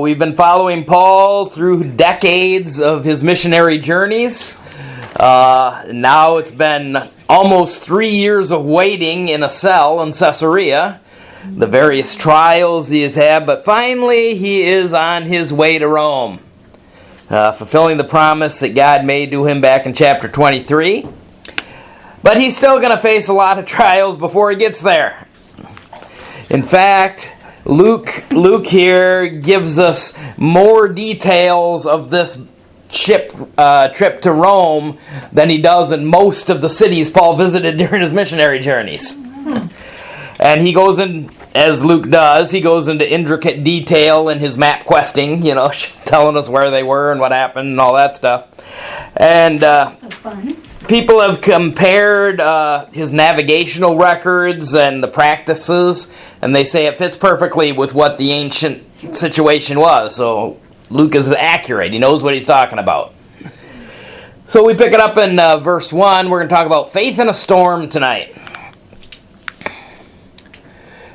we've been following Paul through decades of his missionary journeys. Now it's been almost 3 years of waiting in a cell in Caesarea, the various trials he has had, but finally he is on his way to Rome, fulfilling the promise that God made to him back in chapter 23. But he's still going to face a lot of trials before he gets there. In fact, Luke here gives us more details of this trip to Rome than he does in most of the cities Paul visited during his missionary journeys. And he goes in, as Luke does, he goes into intricate detail in his map questing, telling us where they were and what happened and all that stuff. And people have compared his navigational records and the practices, and they say it fits perfectly with what the ancient situation was. So Luke is accurate. He knows what he's talking about. So we pick it up in verse 1. We're going to talk about faith in a storm tonight.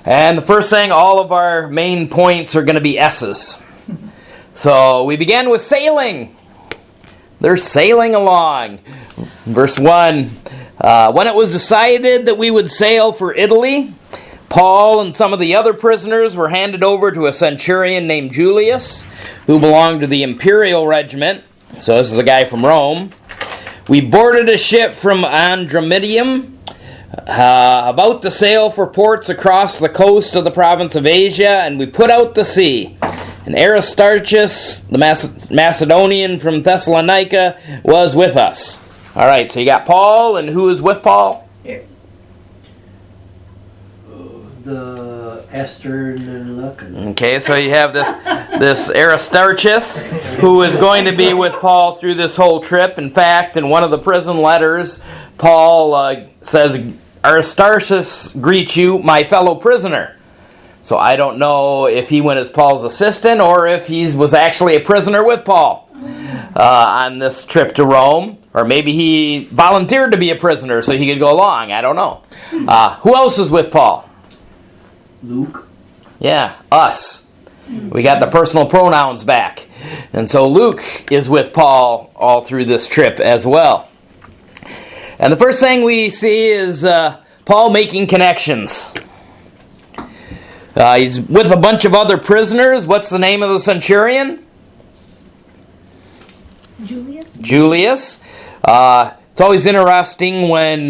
And the first thing, all of our main points are going to be S's. So we begin with sailing. They're sailing along. Verse 1, when it was decided that we would sail for Italy, Paul and some of the other prisoners were handed over to a centurion named Julius, who belonged to the imperial regiment. So this is a guy from Rome. We boarded a ship from Andromedium, about to sail for ports across the coast of the province of Asia, and we put out to sea. And Aristarchus, the Macedonian from Thessalonica, was with us. All right, so you got Paul, and who is with Paul? The Esther and Lucan. Okay, so you have this Aristarchus, who is going to be with Paul through this whole trip. In fact, in one of the prison letters, Paul says, Aristarchus greets you, my fellow prisoner. So I don't know if he went as Paul's assistant or if he was actually a prisoner with Paul on this trip to Rome. Or maybe he volunteered to be a prisoner so he could go along. I don't know. Who else is with Paul? Luke. Yeah, us. We got the personal pronouns back. And so Luke is with Paul all through this trip as well. And the first thing we see is Paul making connections. He's with a bunch of other prisoners. What's the name of the centurion? Julius. It's always interesting when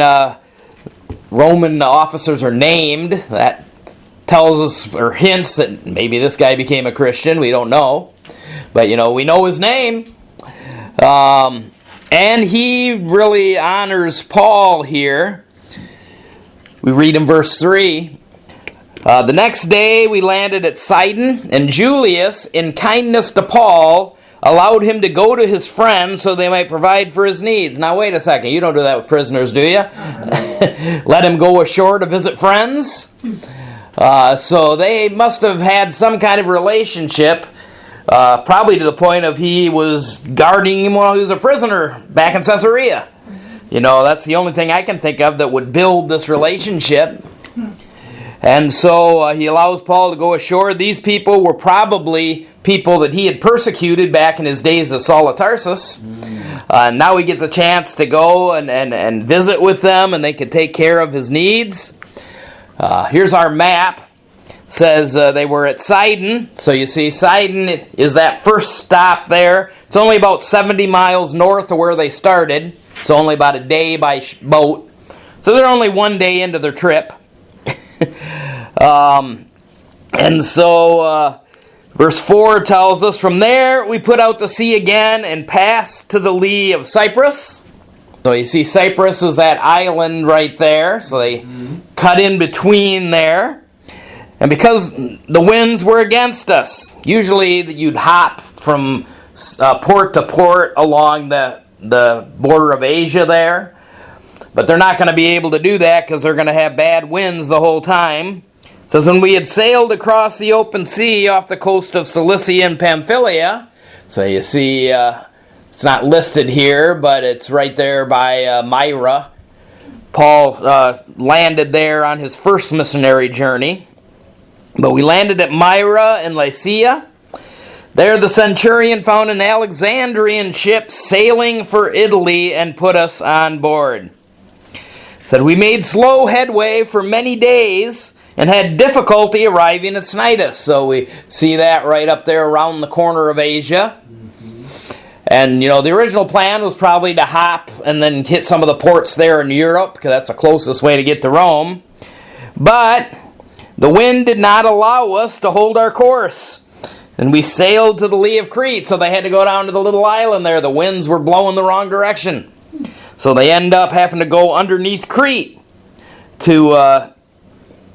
Roman officers are named. That tells us or hints that maybe this guy became a Christian. We don't know. But, we know his name. And he really honors Paul here. We read in verse 3. The next day we landed at Sidon, and Julius, in kindness to Paul, allowed him to go to his friends so they might provide for his needs. Now wait a second, you don't do that with prisoners, do you? Let him go ashore to visit friends? So they must have had some kind of relationship, probably to the point of he was guarding him while he was a prisoner back in Caesarea. That's the only thing I can think of that would build this relationship. And so he allows Paul to go ashore. These people were probably people that he had persecuted back in his days as Saul of Tarsus. Now he gets a chance to go and visit with them, and they could take care of his needs. Here's our map. It says they were at Sidon. So you see Sidon is that first stop there. It's only about 70 miles north of where they started. It's only about a day by boat. So they're only one day into their trip. And so verse 4 tells us, from there we put out to sea again and passed to the lee of Cyprus. So you see Cyprus is that island right there. So they cut in between there. And because the winds were against us, usually you'd hop from port to port along the border of Asia there. But they're not going to be able to do that because they're going to have bad winds the whole time. It says, when we had sailed across the open sea off the coast of Cilicia and Pamphylia, so you see it's not listed here, but it's right there by Myra. Paul landed there on his first missionary journey. But we landed at Myra in Lycia. There the centurion found an Alexandrian ship sailing for Italy and put us on board. Said, we made slow headway for many days and had difficulty arriving at Cnidus. So we see that right up there around the corner of Asia. And, the original plan was probably to hop and then hit some of the ports there in Europe, because that's the closest way to get to Rome. But the wind did not allow us to hold our course. And we sailed to the lee of Crete, so they had to go down to the little island there. The winds were blowing the wrong direction. So they end up having to go underneath Crete to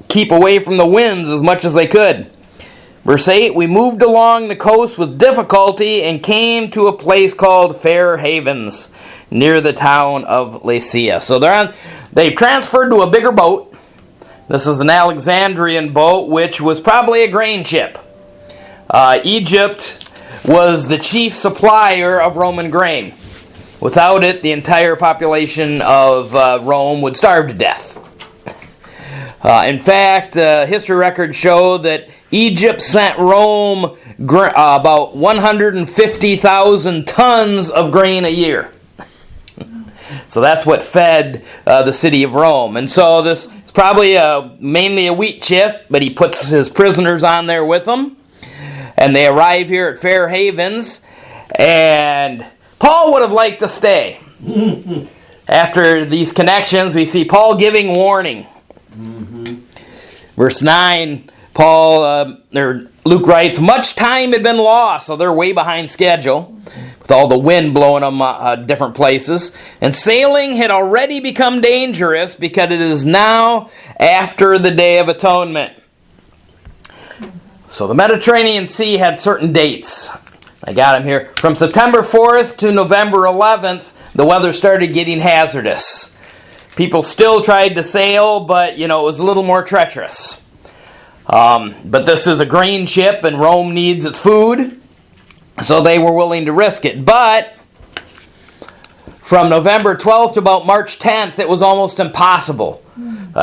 keep away from the winds as much as they could. Verse 8, we moved along the coast with difficulty and came to a place called Fair Havens, near the town of Lasea. So they've transferred to a bigger boat. This is an Alexandrian boat, which was probably a grain ship. Egypt was the chief supplier of Roman grain. Without it, the entire population of Rome would starve to death. In fact, history records show that Egypt sent Rome about 150,000 tons of grain a year. So that's what fed the city of Rome. And so this is probably mainly a wheat ship, but he puts his prisoners on there with him. And they arrive here at Fair Havens. And Paul would have liked to stay. After these connections, we see Paul giving warning. Verse 9, Luke writes, much time had been lost, so they're way behind schedule, with all the wind blowing them different places. And sailing had already become dangerous because it is now after the Day of Atonement. So the Mediterranean Sea had certain dates. I got them here. From September 4th to November 11th, the weather started getting hazardous. People still tried to sail, but, it was a little more treacherous. But this is a grain ship, and Rome needs its food, so they were willing to risk it. But from November 12th to about March 10th, it was almost impossible.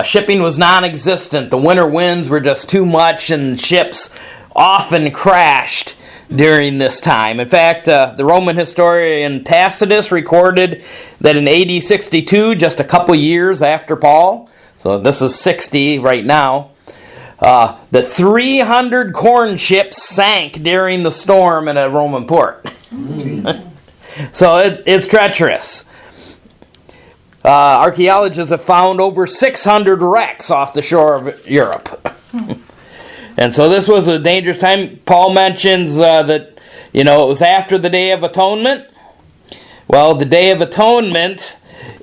Shipping was non-existent. The winter winds were just too much, and ships often crashed during this time. In fact, the Roman historian Tacitus recorded that in AD 62, just a couple years after Paul, so this is 60 right now, the 300 corn ships sank during the storm in a Roman port. So it's treacherous. Archaeologists have found over 600 wrecks off the shore of Europe. And so this was a dangerous time. Paul mentions that, it was after the Day of Atonement. Well, the Day of Atonement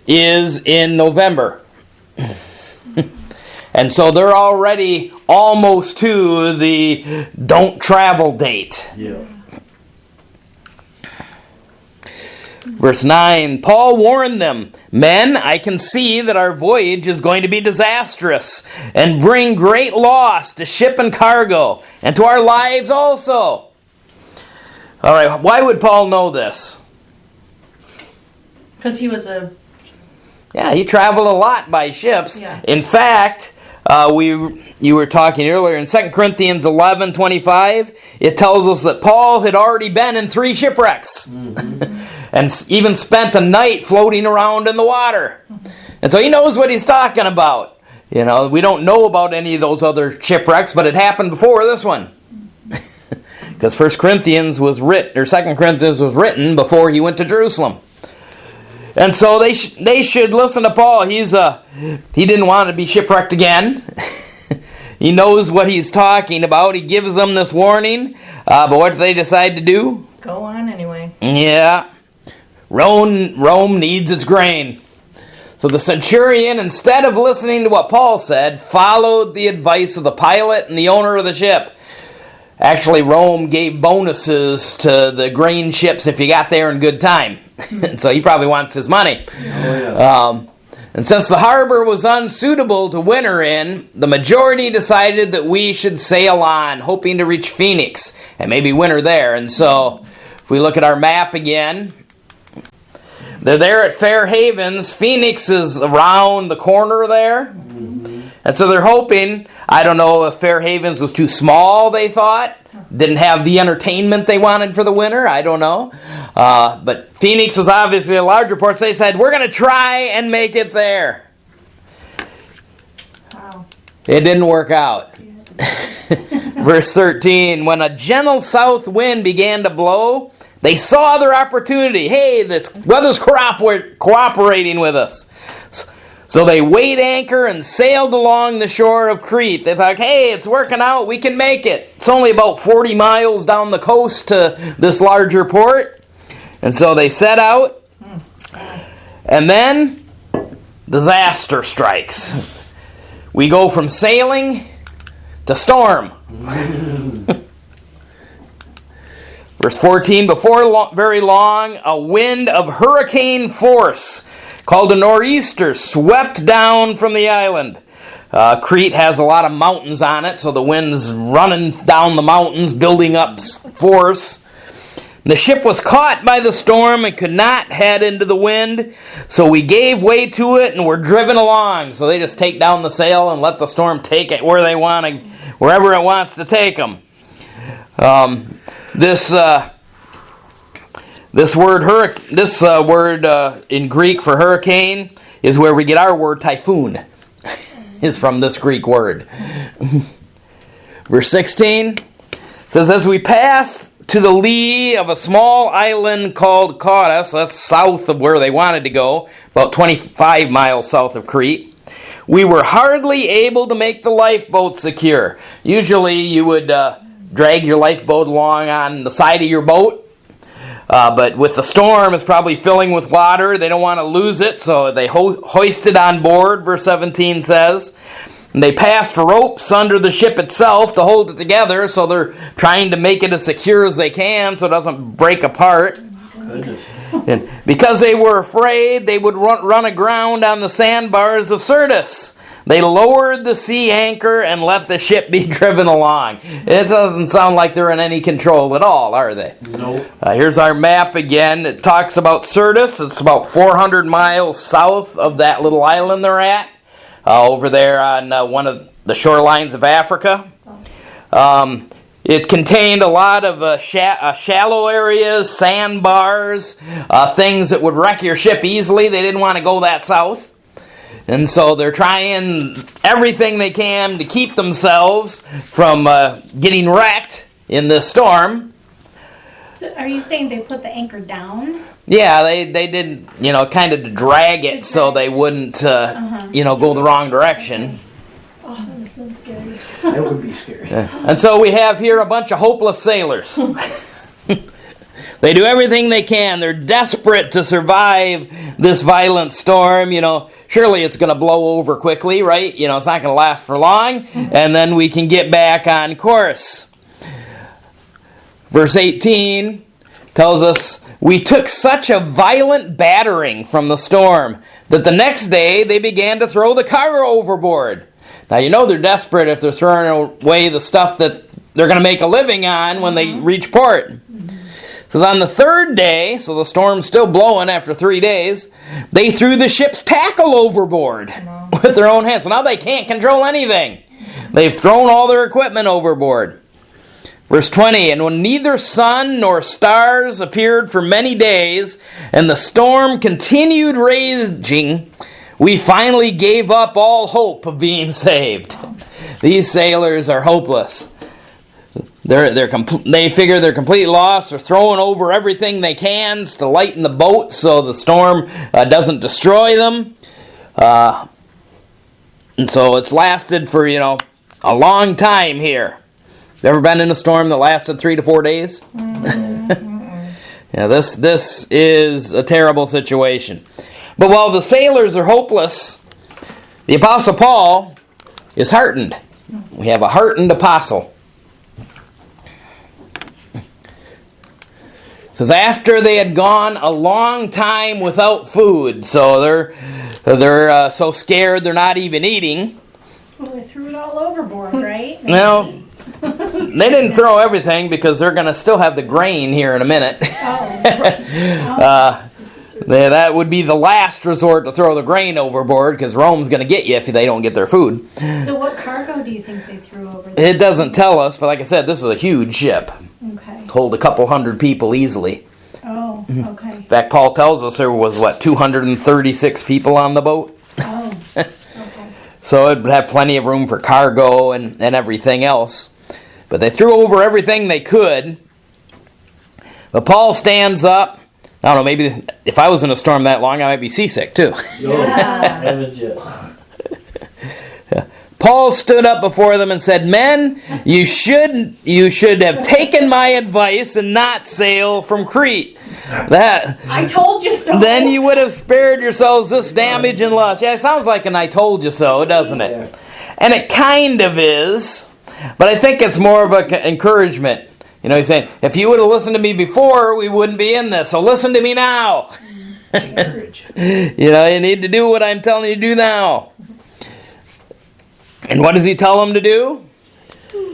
is in November. And so they're already almost to the don't travel date. Yeah. Verse 9, Paul warned them, men, I can see that our voyage is going to be disastrous and bring great loss to ship and cargo and to our lives also. All right, why would Paul know this? Because he was he traveled a lot by ships. Yeah. In fact, you were talking earlier in 2 Corinthians 11:25, it tells us that Paul had already been in 3 shipwrecks. And even spent a night floating around in the water. And so he knows what he's talking about. We don't know about any of those other shipwrecks, but it happened before this one. Because 2 Corinthians was written before he went to Jerusalem. And so they should listen to Paul. He didn't want to be shipwrecked again. He knows what he's talking about. He gives them this warning. But what do they decide to do? go on anyway. Yeah. Rome needs its grain. So the centurion, instead of listening to what Paul said, followed the advice of the pilot and the owner of the ship. Actually, Rome gave bonuses to the grain ships if you got there in good time. And so he probably wants his money. Oh, yeah. And since the harbor was unsuitable to winter in, the majority decided that we should sail on, hoping to reach Phoenix and maybe winter there. And so if we look at our map again, they're there at Fair Havens. Phoenix is around the corner there. Mm-hmm. And so they're hoping, I don't know if Fair Havens was too small, they thought, didn't have the entertainment they wanted for the winter. I don't know. But Phoenix was obviously a larger port, so they said, we're going to try and make it there. Wow. It didn't work out. Verse 13, when a gentle south wind began to blow, they saw their opportunity. Hey, this weather's cooperating with us. So they weighed anchor and sailed along the shore of Crete. They thought, hey, it's working out. We can make it. It's only about 40 miles down the coast to this larger port. And so they set out. And then disaster strikes. We go from sailing to storm. Verse 14, before very long, a wind of hurricane force called a nor'easter swept down from the island. Crete has a lot of mountains on it, so the wind's running down the mountains, building up force. The ship was caught by the storm and could not head into the wind, so we gave way to it and were driven along. So they just take down the sail and let the storm take it where they want to, wherever it wants to take them. This word in Greek for hurricane is where we get our word typhoon. It's from this Greek word. Verse 16 says, as we passed to the lee of a small island called Cauda, so that's south of where they wanted to go, about 25 miles south of Crete, we were hardly able to make the lifeboat secure. Usually you would drag your lifeboat along on the side of your boat. But with the storm, it's probably filling with water. They don't want to lose it, so they hoist it on board, verse 17 says. And they passed ropes under the ship itself to hold it together, so they're trying to make it as secure as they can so it doesn't break apart. And because they were afraid, they would run aground on the sandbars of Syrtis. They lowered the sea anchor and let the ship be driven along. It doesn't sound like they're in any control at all, are they? Nope. Here's our map again. It talks about Syrtis. It's about 400 miles south of that little island they're at, over there on one of the shorelines of Africa. It contained a lot of shallow areas, sandbars, things that would wreck your ship easily. They didn't want to go that south. And so they're trying everything they can to keep themselves from getting wrecked in this storm. So are you saying they put the anchor down? Yeah, they did, kind of to drag it so they wouldn't, go the wrong direction. Oh, that was so scary. That would be scary. And so we have here a bunch of hopeless sailors. They do everything they can. They're desperate to survive this violent storm. Surely it's going to blow over quickly, right? It's not going to last for long. And then we can get back on course. Verse 18 tells us, we took such a violent battering from the storm that the next day they began to throw the cargo overboard. Now, they're desperate if they're throwing away the stuff that they're going to make a living on when they reach port. So on the third day, so the storm's still blowing after 3 days, they threw the ship's tackle overboard with their own hands. So now they can't control anything. They've thrown all their equipment overboard. Verse 20, and when neither sun nor stars appeared for many days, and the storm continued raging, we finally gave up all hope of being saved. These sailors are hopeless. They figure they're completely lost. They're throwing over everything they can to lighten the boat so the storm doesn't destroy them. And so it's lasted for, a long time here. Ever been in a storm that lasted 3 to 4 days? Yeah, this is a terrible situation. But while the sailors are hopeless, the Apostle Paul is heartened. We have a heartened apostle. It says after they had gone a long time without food, so they're so scared they're not even eating. Well, they threw it all overboard, right? No, they didn't throw everything because they're going to still have the grain here in a minute. Oh, right. That would be the last resort to throw the grain overboard because Rome's going to get you if they don't get their food. So what cargo do you think they threw over there? It doesn't tell us, but like I said, this is a huge ship. Okay. Hold a couple hundred people easily. Oh, okay. In fact, Paul tells us there was, 236 people on the boat? Oh, okay. So it would have plenty of room for cargo and everything else. But they threw over everything they could. But Paul stands up. I don't know, maybe if I was in a storm that long, I might be seasick too. Haven't you? Paul stood up before them and said, "Men, you should have taken my advice and not sail from Crete. I told you so. Then you would have spared yourselves this damage and loss." Yeah, it sounds like an "I told you so," doesn't it? Yeah. And it kind of is, but I think it's more of an encouragement. You know, he's saying, if you would have listened to me before, we wouldn't be in this. So listen to me now. Encourage. You know, you need to do what I'm telling you to do now. And what does he tell them to do?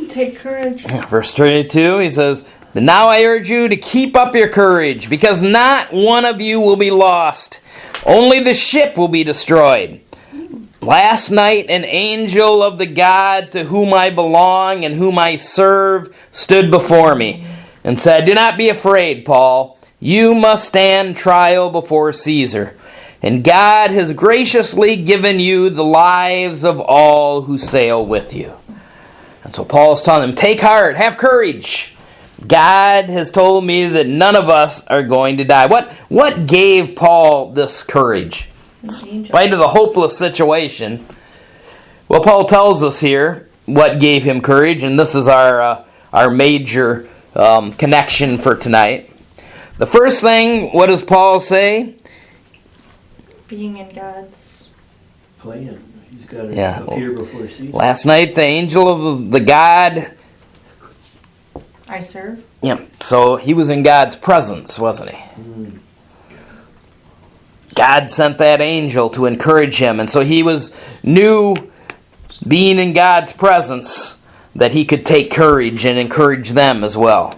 Take courage. Verse 32, he says, "But now I urge you to keep up your courage, because not one of you will be lost. Only the ship will be destroyed. Last night an angel of the God to whom I belong and whom I serve stood before me and said, 'Do not be afraid, Paul. You must stand trial before Caesar. And God has graciously given you the lives of all who sail with you.'" And so Paul's telling them, take heart, have courage. God has told me that none of us are going to die. What gave Paul this courage? In spite of the hopeless situation. Well, Paul tells us here what gave him courage, and this is our major connection for tonight. The first thing, what does Paul say? Being in God's Plan. He's got to Yeah. appear before Caesar. Last night, the angel of the God, I serve. yeah, so he was in God's presence, wasn't he? Mm. God sent that angel to encourage him, and so he knew being in God's presence that he could take courage and encourage them as well.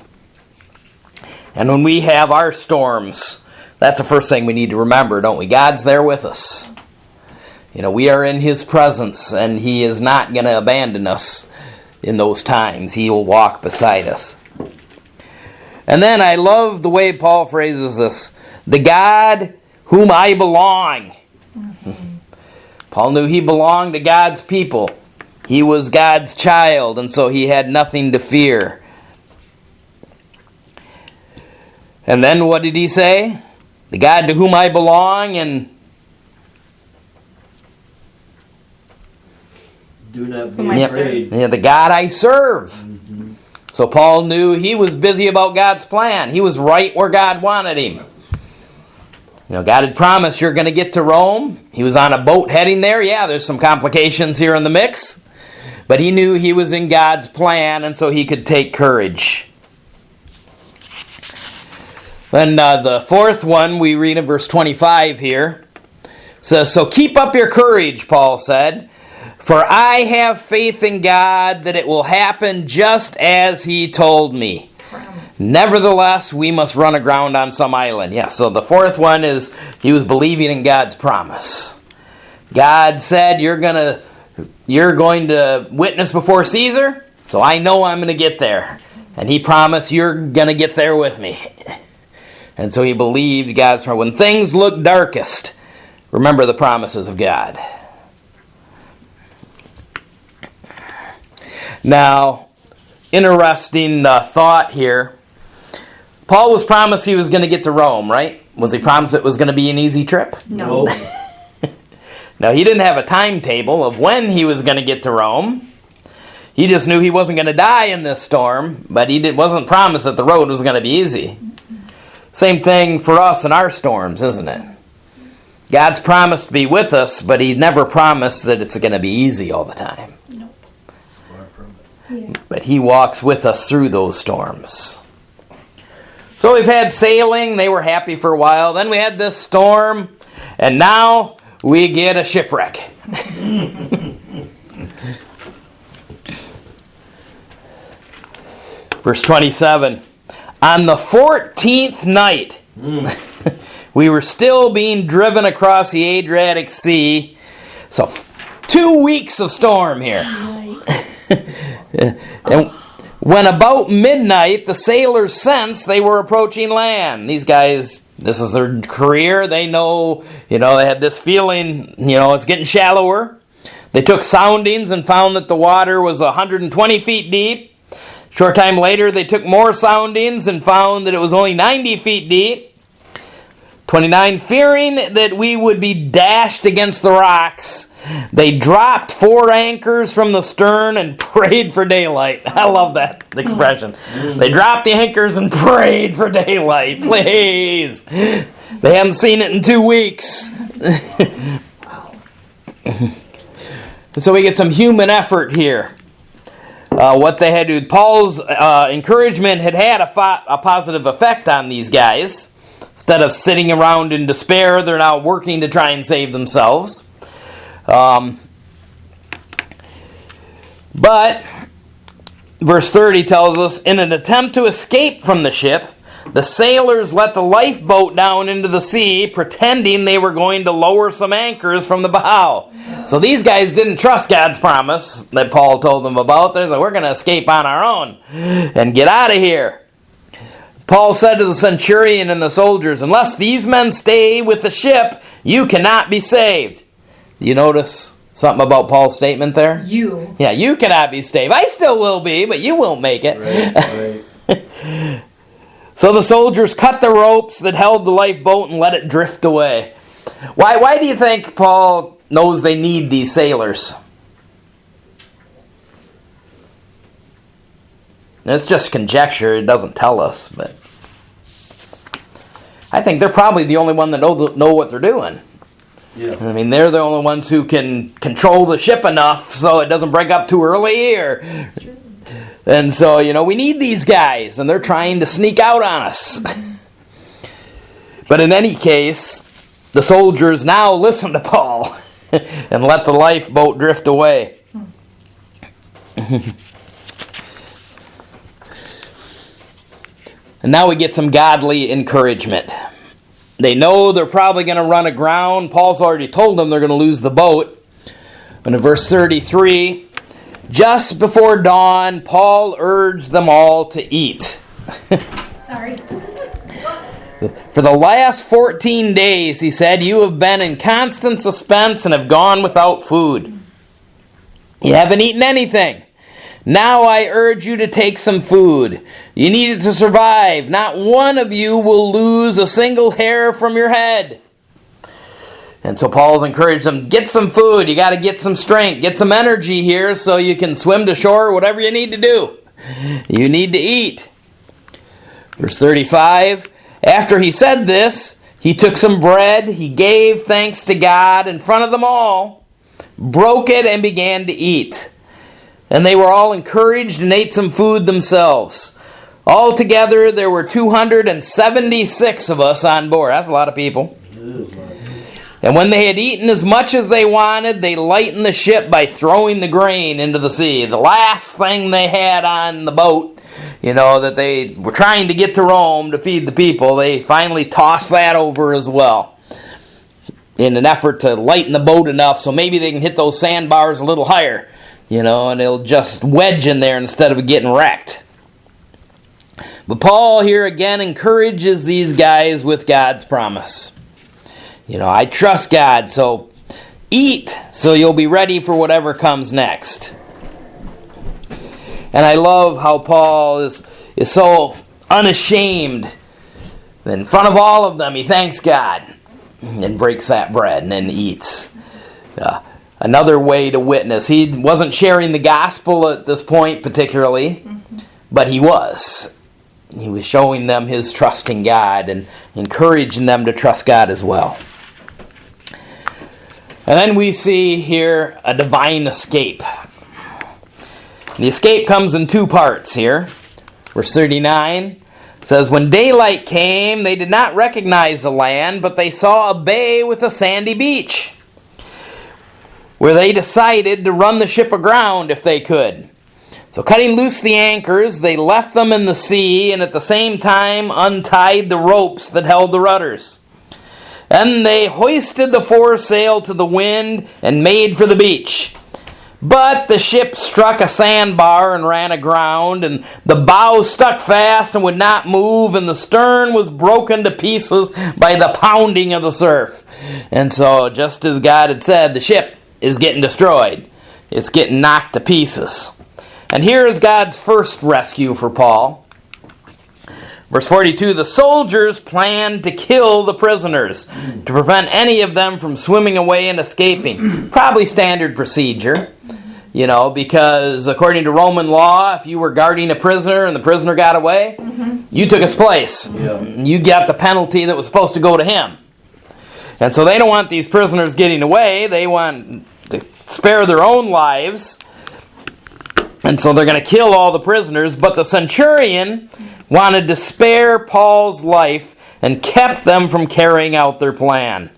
And when we have our storms, that's the first thing we need to remember, don't we? God's there with us. You know, we are in his presence, and he is not going to abandon us in those times. He will walk beside us. And then I love the way Paul phrases this, the God whom I belong. Paul knew he belonged to God's people. He was God's child, and so he had nothing to fear. And then what did he say? The God to whom I belong, and Do not Whom be I afraid. the God I serve. So Paul knew he was busy about God's plan. He was right where God wanted him. You know, God had promised you're going to get to Rome. He was on a boat heading there. Yeah, there's some complications here in the mix. But he knew he was in God's plan, and so he could take courage. Then the fourth one we read in verse 25 here says, "So keep up your courage," Paul said, "for I have faith in God that it will happen just as he told me. Nevertheless, we must run aground on some island." Yeah, so the fourth one is he was believing in God's promise. God said, you're going to witness before Caesar, so I know I'm going to get there. And he promised, you're going to get there with me. And so he believed God's promise. When things look darkest, remember the promises of God. Now, interesting thought here. Paul was promised he was going to get to Rome, right? Was he promised it was going to be an easy trip? No. Now, he didn't have a timetable of when he was going to get to Rome. He just knew he wasn't going to die in this storm, but he wasn't promised that the road was going to be easy. Same thing for us in our storms, isn't it? God's promised to be with us, but he never promised that it's going to be easy all the time. Far from it. Yeah. But he walks with us through those storms. So we've had sailing. They were happy for a while. Then we had this storm. And now we get a shipwreck. Verse 27. On the 14th night, we were still being driven across the Adriatic Sea. So 2 weeks of storm here. And when about midnight, the sailors sensed they were approaching land. These guys, this is their career. They know, they had this feeling, it's getting shallower. They took soundings and found that the water was 120 feet deep. Short time later, they took more soundings and found that it was only 90 feet deep. 29, fearing that we would be dashed against the rocks, they dropped 4 anchors from the stern and prayed for daylight. I love that expression. They dropped the anchors and prayed for daylight. Please. They haven't seen it in 2 weeks. Wow. So we get some human effort here. What they had to do. Paul's encouragement had a positive effect on these guys. Instead of sitting around in despair, they're now working to try and save themselves. But verse 30 tells us, in an attempt to escape from the ship, the sailors let the lifeboat down into the sea, pretending they were going to lower some anchors from the bow. So these guys didn't trust God's promise that Paul told them about. They're like, we're going to escape on our own and get out of here. Paul said to the centurion and the soldiers, unless these men stay with the ship, you cannot be saved. You notice something about Paul's statement there? You. Yeah, you cannot be saved. I still will be, but you won't make it. Right. So the soldiers cut the ropes that held the lifeboat and let it drift away. Why do you think Paul knows they need these sailors? It's just conjecture. It doesn't tell us, but I think they're probably the only one that know what they're doing. Yeah. I mean, they're the only ones who can control the ship enough so it doesn't break up too early. And so, we need these guys, and they're trying to sneak out on us. But in any case, the soldiers now listen to Paul and let the lifeboat drift away. And now we get some godly encouragement. They know they're probably going to run aground. Paul's already told them they're going to lose the boat. And in verse 33, just before dawn, Paul urged them all to eat. Sorry. For the last 14 days, he said, you have been in constant suspense and have gone without food. You haven't eaten anything. Now I urge you to take some food. You need it to survive. Not one of you will lose a single hair from your head. And so Paul's encouraged them, get some food. You got to get some strength. Get some energy here so you can swim to shore, whatever you need to do. You need to eat. Verse 35, after he said this, he took some bread. He gave thanks to God in front of them all, broke it, and began to eat. And they were all encouraged and ate some food themselves. Altogether, there were 276 of us on board. That's a lot of people. And when they had eaten as much as they wanted, they lightened the ship by throwing the grain into the sea. The last thing they had on the boat, that they were trying to get to Rome to feed the people, they finally tossed that over as well, in an effort to lighten the boat enough so maybe they can hit those sandbars a little higher. And it'll just wedge in there instead of getting wrecked. But Paul here again encourages these guys with God's promise. I trust God, so eat so you'll be ready for whatever comes next. And I love how Paul is so unashamed. In front of all of them, he thanks God and breaks that bread and then eats. Another way to witness. He wasn't sharing the gospel at this point particularly, but he was. He was showing them his trust in God and encouraging them to trust God as well. And then we see here a divine escape. The escape comes in 2 parts here. Verse 39 says, when daylight came, they did not recognize the land, but they saw a bay with a sandy beach, where they decided to run the ship aground if they could. So cutting loose the anchors, they left them in the sea and at the same time untied the ropes that held the rudders. And they hoisted the foresail to the wind and made for the beach. But the ship struck a sandbar and ran aground, and the bow stuck fast and would not move, and the stern was broken to pieces by the pounding of the surf. And so, just as God had said, the ship is getting destroyed. It's getting knocked to pieces. And here is God's first rescue for Paul. Verse 42, the soldiers planned to kill the prisoners to prevent any of them from swimming away and escaping. Probably standard procedure, because according to Roman law, if you were guarding a prisoner and the prisoner got away, you took his place. Yeah. You got the penalty that was supposed to go to him. And so they don't want these prisoners getting away. They want to spare their own lives. And so they're going to kill all the prisoners. But the centurion wanted to spare Paul's life and kept them from carrying out their plan.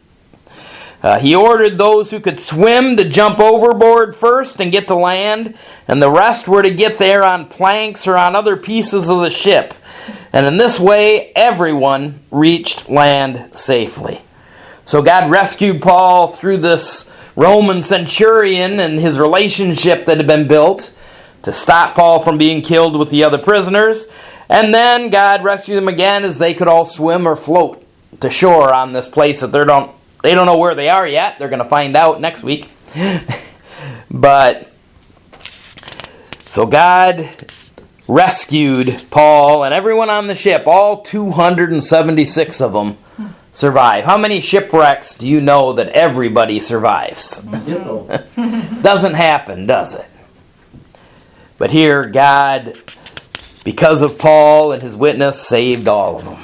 He ordered those who could swim to jump overboard first and get to land, and the rest were to get there on planks or on other pieces of the ship. And in this way, everyone reached land safely. So God rescued Paul through this Roman centurion and his relationship that had been built to stop Paul from being killed with the other prisoners. And then God rescued them again as they could all swim or float to shore on this place that they don't know where they are yet. They're going to find out next week. But so God rescued Paul and everyone on the ship. All 276 of them survive. How many shipwrecks do you know that everybody survives? Zero. Doesn't happen, does it? But here, God, because of Paul and his witness, saved all of them.